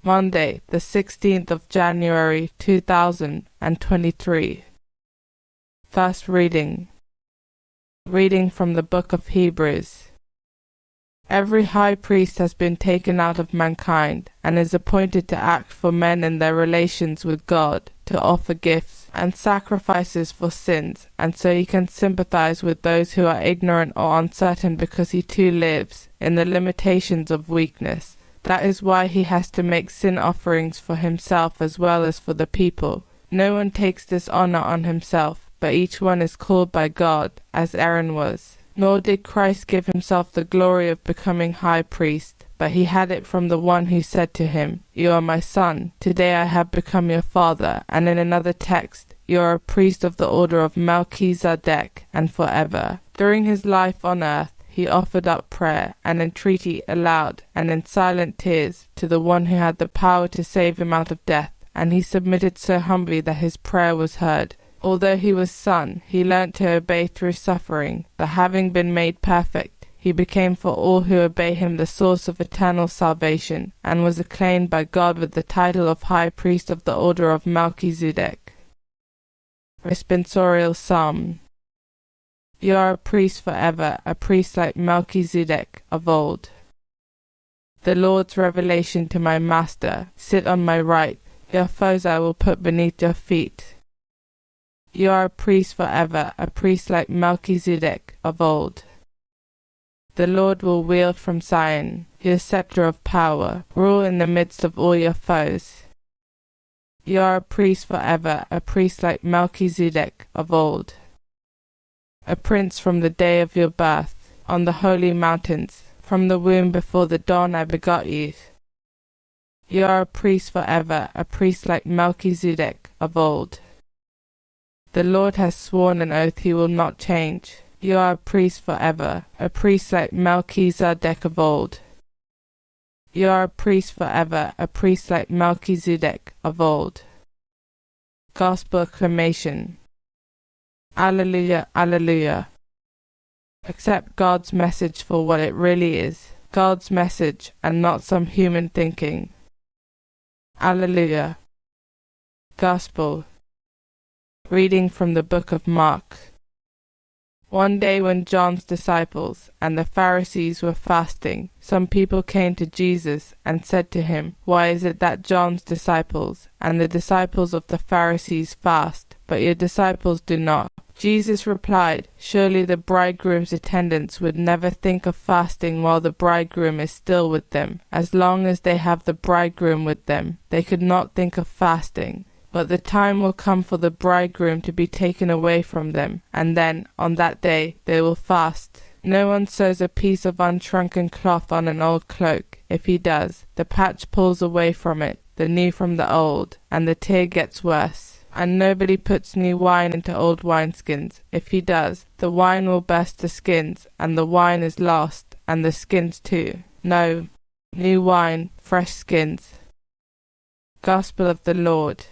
Monday, the 16th of January 2023. First reading. Reading from the book of Hebrews. Every high priest has been taken out of mankind and is appointed to act for men in their relations with God, to offer gifts and sacrifices for sins, and so he can sympathize with those who are ignorant or uncertain, because he too lives in the limitations of weakness. That is why he has to make sin offerings for himself as well as for the people. No one takes this honor on himself, but each one is called by God, as Aaron was. Nor did Christ give himself the glory of becoming high priest, but he had it from the one who said to him, "You are my son, today I have become your father," and in another text, "You are a priest of the order of Melchizedek, and forever." During his life on earth, he offered up prayer and entreaty aloud and in silent tears to the one who had the power to save him out of death, and he submitted so humbly that his prayer was heard. Although he was son, he learnt to obey through suffering, but having been made perfect, he became for all who obey him the source of eternal salvation, and was acclaimed by God with the title of High Priest of the order of Melchizedek. Responsorial Psalm. You are a priest forever, a priest like Melchizedek of old. The Lord's revelation to my master, sit on my right, your foes I will put beneath your feet. You are a priest forever, a priest like Melchizedek of old. The Lord will wield from Zion, your scepter of power, rule in the midst of all your foes. You are a priest forever, a priest like Melchizedek of old. A prince from the day of your birth, on the holy mountains, from the womb before the dawn I begot you. You are a priest forever, a priest like Melchizedek of old. The Lord has sworn an oath he will not change. You are a priest forever, a priest like Melchizedek of old. You are a priest forever, a priest like Melchizedek of old. Gospel acclamation. Alleluia, alleluia. Accept God's message for what it really is, God's message and not some human thinking. Alleluia. Gospel. Reading from the book of Mark. One day when John's disciples and the Pharisees were fasting, some people came to Jesus and said to him, "Why is it that John's disciples and the disciples of the Pharisees fast, but your disciples do not?" Jesus replied, "Surely the bridegroom's attendants would never think of fasting while the bridegroom is still with them. As long as they have the bridegroom with them, they could not think of fasting. But the time will come for the bridegroom to be taken away from them, and then, on that day, they will fast. No one sews a piece of unshrunken cloth on an old cloak. If he does, the patch pulls away from it, the new from the old, and the tear gets worse. And nobody puts new wine into old wineskins. If he does, the wine will burst the skins, and the wine is lost, and the skins too. No, new wine, fresh skins." Gospel of the Lord.